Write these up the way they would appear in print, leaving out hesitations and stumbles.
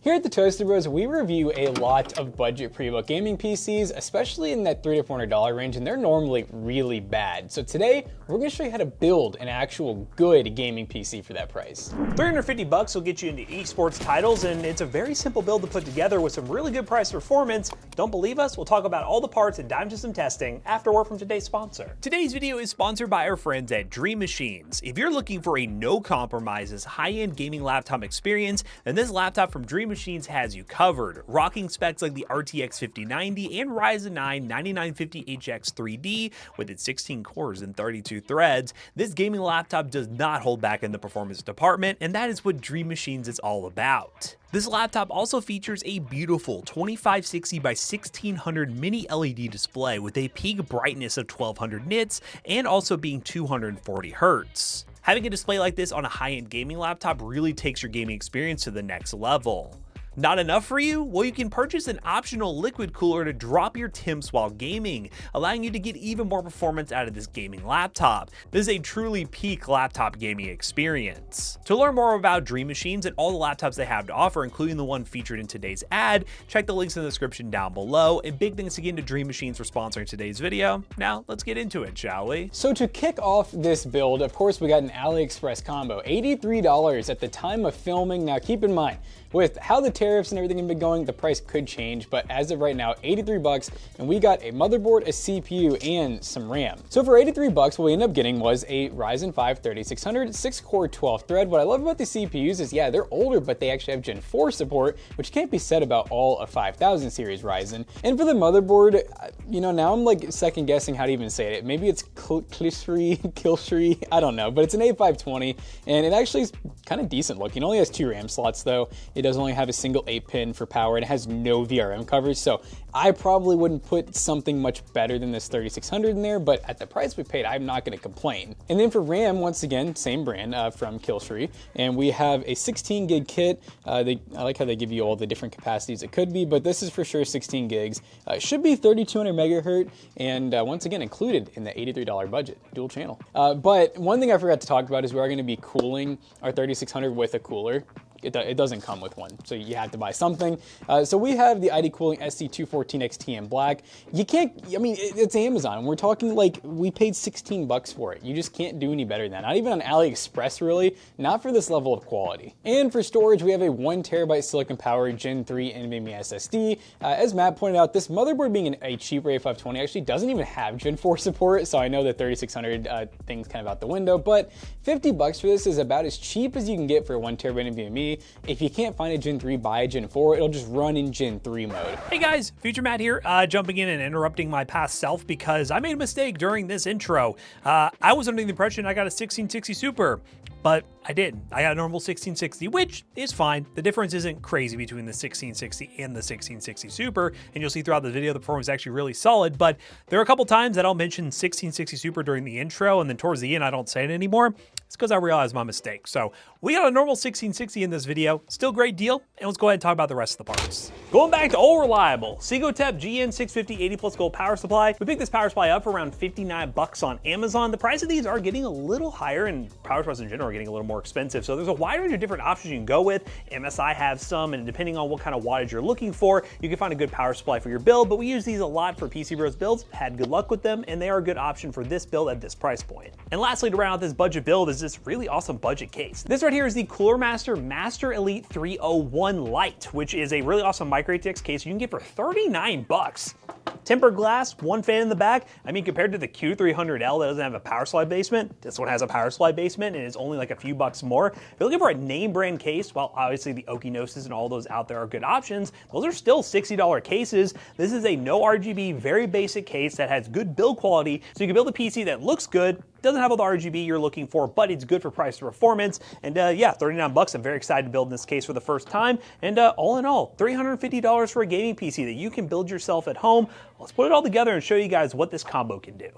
Here at the ToastyBros, we review a lot of budget pre-built gaming PCs, especially in that $300 to $400 range, and they're normally really bad. So today, we're going to show you how to build an actual good gaming PC for that price. $350 will get you into eSports titles, and it's a very simple build to put together with some really good price performance. Don't believe us? We'll talk about all the parts and dive into some testing after word from today's sponsor. Today's video is sponsored by our friends at Dream Machines. If you're looking for a no compromises high-end gaming laptop experience, then this laptop from Dream Machines has you covered. Rocking specs like the RTX 5090 and Ryzen 9 9950HX 3D with its 16 cores and 32 threads, this gaming laptop does not hold back in the performance department, and that is what Dream Machines is all about. This laptop also features a beautiful 2560 by 1600 mini LED display with a peak brightness of 1200 nits and also being 240 Hz. Having a display like this on a high-end gaming laptop really takes your gaming experience to the next level. Not enough for you? Well, you can purchase an optional liquid cooler to drop your temps while gaming, allowing you to get even more performance out of this gaming laptop. This is a truly peak laptop gaming experience. To learn more about Dream Machines and all the laptops they have to offer, including the one featured in today's ad, check the links in the description down below. And big thanks again to Dream Machines for sponsoring today's video. Now, let's get into it, shall we? So to kick off this build, of course, we got an AliExpress combo, $83 at the time of filming. Now, keep in mind, with how the tariffs and everything have been going, the price could change, but as of right now, $83, and we got a motherboard, a CPU, and some RAM. So for $83, what we ended up getting was a Ryzen 5 3600, 6-core, 12-thread. What I love about the CPUs is, yeah, they're older, but they actually have Gen 4 support, which can't be said about all of 5000 series Ryzen. And for the motherboard, you know, now I'm like second guessing how to even say it. Maybe it's Kilshri, I don't know, but it's an A520, and it actually is kind of decent looking. It only has 2 RAM slots though. It does only have a single 8-pin for power, and it has no VRM coverage, so I probably wouldn't put something much better than this 3600 in there, but at the price we paid, I'm not going to complain. And then for RAM, once again, same brand from Kilshri, and we have a 16 gig kit. I like how they give you all the different capacities it could be, but this is for sure 16 gigs. It should be 3200 megahertz, and once again, included in the $83 budget, dual channel. But one thing I forgot to talk about is we are going to be cooling our 3600 with a cooler. It doesn't come with one, so you have to buy something. So we have the IDCooling SC214XT in black. You can't, I mean, it's Amazon. We're talking like we paid $16 for it. You just can't do any better than that. Not even on AliExpress, really. Not for this level of quality. And for storage, we have a 1TB silicon powered Gen 3 NVMe SSD. As Matt pointed out, this motherboard being a cheaper A520 actually doesn't even have Gen 4 support, so I know the 3600 thing's kind of out the window, but $50 for this is about as cheap as you can get for a 1TB NVMe. If you can't find a Gen 3, buy a Gen 4. It'll just run in Gen 3 mode. Hey guys, Future Matt here, jumping in and interrupting my past self because I made a mistake during this intro. I was under the impression I got a 1660 Super, but I didn't. I got a normal 1660, which is fine. The difference isn't crazy between the 1660 and the 1660 Super, and you'll see throughout the video the performance is actually really solid, but there are a couple times that I'll mention 1660 Super during the intro, and then towards the end I don't say it anymore. It's because I realized my mistake. So we got a normal 1660 in this video, still great deal, and let's go ahead and talk about the rest of the parts. Going back to all reliable, Segotep GN650 80 plus gold power supply. We picked this power supply up for around $59 on Amazon. The price of these are getting a little higher, and power supplies in general are getting a little more expensive. So there's a wide range of different options you can go with. MSI have some, and depending on what kind of wattage you're looking for, you can find a good power supply for your build, but we use these a lot for PC Bros builds, had good luck with them, and they are a good option for this build at this price point. And lastly, to round out this budget build is this really awesome budget case. This right here is the Cooler Master Master Elite 301 Lite, which is a really awesome micro ATX case you can get for $39. Tempered glass, one fan in the back. I mean, compared to the Q300L that doesn't have a power slide basement, this one has a power slide basement and is only like a few bucks more. If you're looking for a name brand case, while obviously the Okinosis and all those out there are good options, those are still $60 cases. This is a no RGB, very basic case that has good build quality, so you can build a PC that looks good, doesn't have all the RGB you're looking for, but it's good for price to performance. And yeah, $39. I'm very excited to build this case for the first time. And all in all, $350 for a gaming PC that you can build yourself at home. Let's put it all together and show you guys what this combo can do.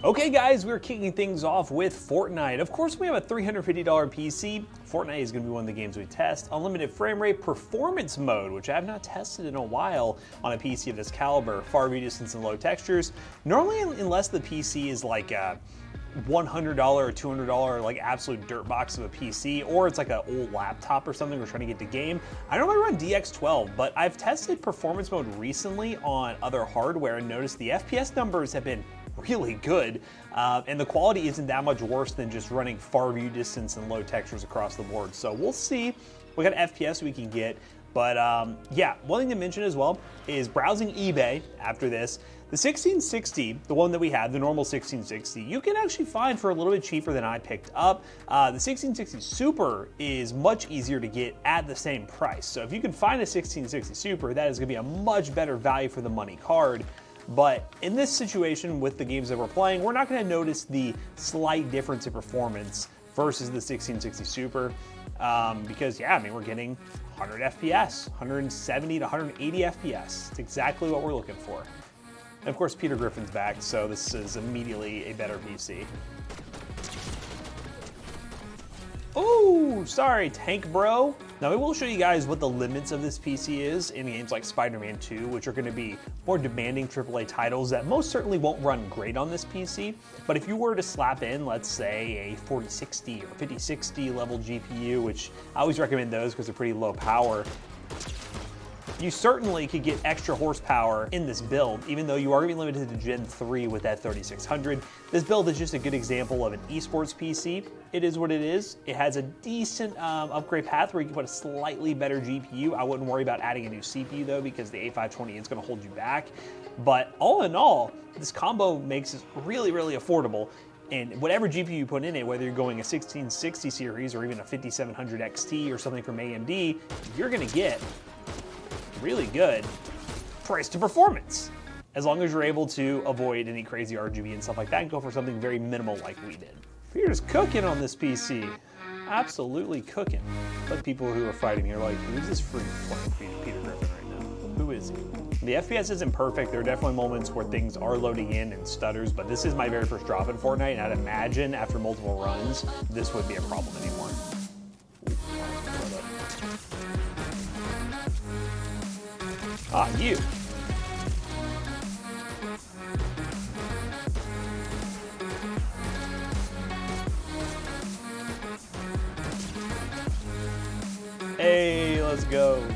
Okay guys, we're kicking things off with Fortnite. Of course, we have a $350 PC. Fortnite is going to be one of the games we test. Unlimited frame rate performance mode, which I have not tested in a while on a PC of this caliber. Far view distance and low textures. Normally, unless the PC is like a $100 or $200 like absolute dirt box of a PC, or it's like an old laptop or something we're trying to get to game, I normally run DX12, but I've tested performance mode recently on other hardware and noticed the FPS numbers have been really good, and the quality isn't that much worse than just running far view distance and low textures across the board. So we'll see what kind of FPS we can get. But yeah, one thing to mention as well is browsing eBay after this. The 1660, the one that we have, the normal 1660, you can actually find for a little bit cheaper than I picked up. The 1660 Super is much easier to get at the same price. So if you can find a 1660 Super, that is going to be a much better value for the money card. But in this situation with the games that we're playing, we're not going to notice the slight difference in performance versus the 1660 Super because, yeah, I mean, we're getting 100 FPS, 170 to 180 FPS. It's exactly what we're looking for. And of course, Peter Griffin's back, so this is immediately a better PC. Oh, sorry, Tank Bro. Now, we will show you guys what the limits of this PC is in games like Spider-Man 2, which are going to be more demanding AAA titles that most certainly won't run great on this PC. But if you were to slap in, let's say, a 4060 or 5060 level GPU, which I always recommend those because they're pretty low power, you certainly could get extra horsepower in this build, even though you are going to be limited to Gen 3 with that 3600. This build is just a good example of an eSports PC. It is what it is. It has a decent upgrade path where you can put a slightly better GPU. I wouldn't worry about adding a new CPU though, because the A520 is going to hold you back. But all in all, this combo makes it really, really affordable. And whatever GPU you put in it, whether you're going a 1660 series or even a 5700 XT or something from AMD, you're going to get really good price to performance, as long as you're able to avoid any crazy RGB and stuff like that and go for something very minimal like we did. Peter's cooking on this PC, absolutely cooking. But people who are fighting here are like, who's this freak playing Peter Griffin right now? Who is he? The FPS isn't perfect. There are definitely moments where things are loading in and stutters, but this is my very first drop in Fortnite, and I'd imagine after multiple runs, this would be a problem anymore. Ah, you. Hey, let's go.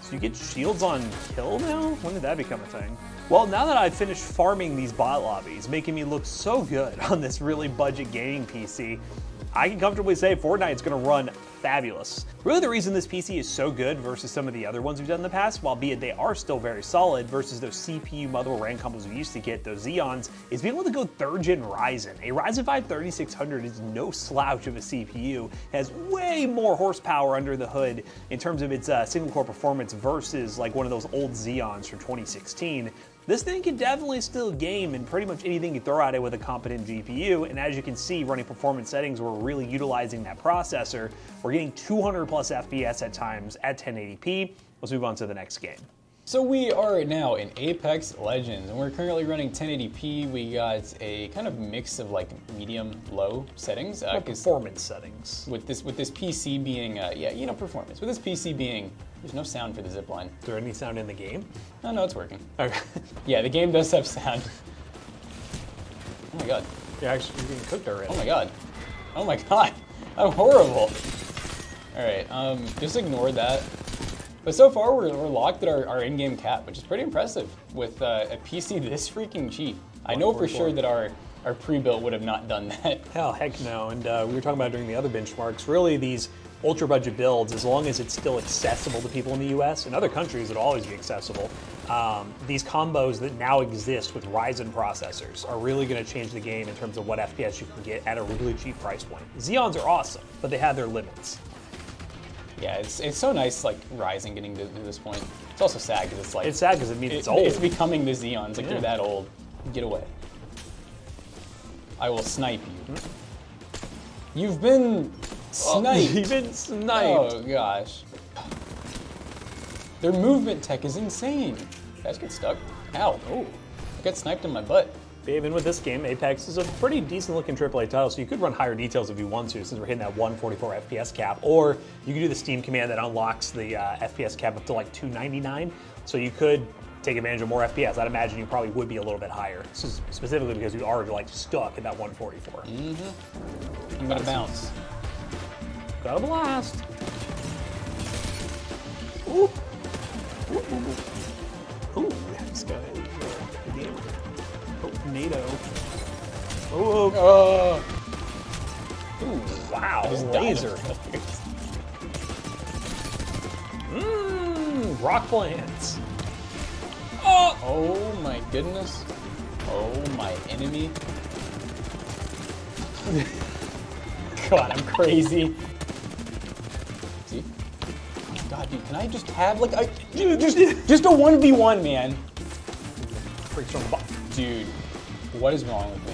So you get shields on kill now? When did that become a thing? Well, now that I've finished farming these bot lobbies, making me look so good on this really budget gaming PC, I can comfortably say Fortnite's gonna run fabulous. Really the reason this PC is so good versus some of the other ones we've done in the past, albeit they are still very solid versus those CPU motherboard RAM combos we used to get, those Xeons, is being able to go 3rd gen Ryzen. A Ryzen 5 3600 is no slouch of a CPU. It has way more horsepower under the hood in terms of its single core performance versus like one of those old Xeons from 2016. This thing can definitely still game in pretty much anything you throw at it with a competent GPU, and as you can see, running performance settings, we're really utilizing that processor. We're getting 200 plus FPS at times at 1080p. Let's move on to the next game. So we are now in Apex Legends, and we're currently running 1080p. We got a kind of mix of like medium-low settings. Performance settings. With this PC being, yeah, you know, performance. With this PC being, there's no sound for the zipline. Is there any sound in the game? No, it's working. Okay. Yeah, the game does have sound. Oh my god. You're getting cooked already. Oh my god. Oh my god. I'm horrible. Alright, just ignore that. But so far, we're locked at our in-game cap, which is pretty impressive with a PC this freaking cheap. I know for sure that our pre-built would have not done that. Hell, heck no. And we were talking about during the other benchmarks, really these ultra budget builds, as long as it's still accessible to people in the US, in other countries it'll always be accessible. These combos that now exist with Ryzen processors are really going to change the game in terms of what FPS you can get at a really cheap price point. Xeons are awesome, but they have their limits. Yeah, it's so nice, like, Ryzen getting to this point. It's also sad because it's like... It's sad because it means it's old. It's becoming the Xeons, like, they're that old. Get away. I will snipe you. You've been sniped. You've been sniped. Oh, gosh. Their movement tech is insane. Guys get stuck. Ow. Oh, I got sniped in my butt. Even with this game, Apex is a pretty decent looking AAA title, so you could run higher details if you want to, since we're hitting that 144 FPS cap, or you could do the Steam command that unlocks the FPS cap up to like 299, so you could take advantage of more FPS. I'd imagine you probably would be a little bit higher, specifically because you are like stuck at that 144. I'm gonna bounce. Got a blast. Ooh. Ooh, this guy. Oh, NATO. Oh. Ooh, wow. Laser. Rock plants. Oh my goodness. Oh my enemy. God, I'm crazy. See? God, dude, can I just have like a just a 1v1, man? Dude, what is wrong with me?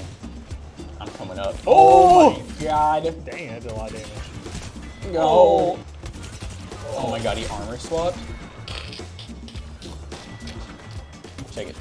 I'm coming up. Oh my God. Dang, that did a lot of damage. No. Oh my God, he armor swapped. Check it.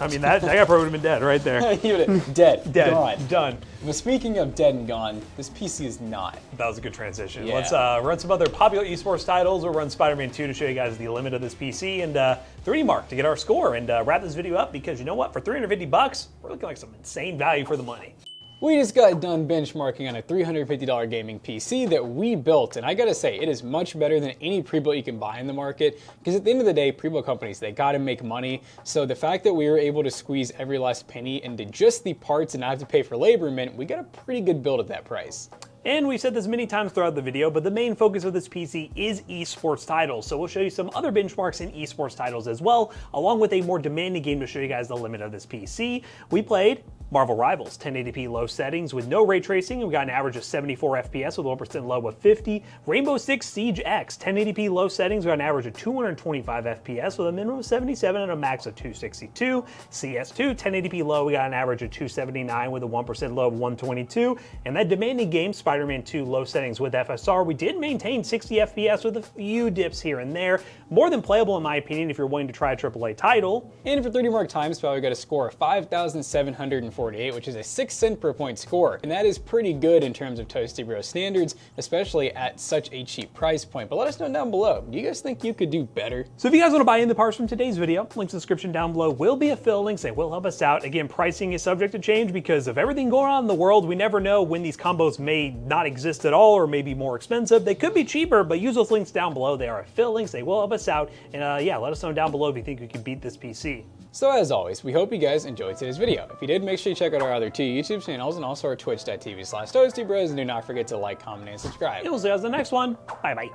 I mean, that guy probably would have been dead right there. He would have dead, gone, done. But speaking of dead and gone, this PC is not. That was a good transition. Yeah. Let's run some other popular esports titles. We'll run Spider-Man 2 to show you guys the limit of this PC, and 3D Mark to get our score, and wrap this video up, because you know what? For 350 bucks, we're looking like some insane value for the money. We just got done benchmarking on a $350 gaming PC that we built, and I gotta say, it is much better than any pre-built you can buy in the market, because at the end of the day, pre-built companies, they gotta make money, so the fact that we were able to squeeze every last penny into just the parts and not have to pay for labor meant we got a pretty good build at that price. And we've said this many times throughout the video, but the main focus of this PC is esports titles, so we'll show you some other benchmarks in esports titles as well, along with a more demanding game to show you guys the limit of this PC. We played Marvel Rivals, 1080p low settings with no ray tracing, and we got an average of 74 FPS with 1% low of 50. Rainbow Six Siege X, 1080p low settings, we got an average of 225 FPS with a minimum of 77 and a max of 262. CS2, 1080p low, we got an average of 279 with a 1% low of 122. And that demanding game, Spider-Man 2 low settings with FSR, we did maintain 60 FPS with a few dips here and there. More than playable in my opinion if you're willing to try a AAA title. And for 3D Mark time spell, we got a score of 5,748, which is a 6 cent per point score. And that is pretty good in terms of ToastyBros standards, especially at such a cheap price point. But let us know down below, do you guys think you could do better? So if you guys want to buy in the parts from today's video, links in the description down below will be affiliate links. They will help us out. Again, pricing is subject to change because of everything going on in the world. We never know when these combos may not exist at all or may be more expensive. They could be cheaper, but use those links down below. They are affiliate links. They will help us out. And yeah, let us know down below if you think we can beat this PC. So as always, we hope you guys enjoyed today's video. If you did, make sure you check out our other 2 YouTube channels and also our twitch.tv/ToastyBros, and do not forget to like, comment, and subscribe. And we'll see you guys in the next one. Bye-bye.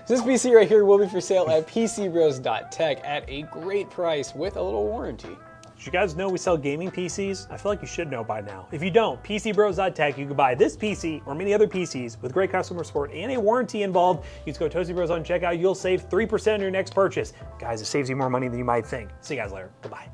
So this PC right here will be for sale at PCBros.tech at a great price with a little warranty. Did you guys know we sell gaming PCs? I feel like you should know by now. If you don't, PCBros.tech, you can buy this PC or many other PCs with great customer support and a warranty involved. You just go to ToastyBros on checkout, you'll save 3% on your next purchase. Guys, it saves you more money than you might think. See you guys later. Goodbye.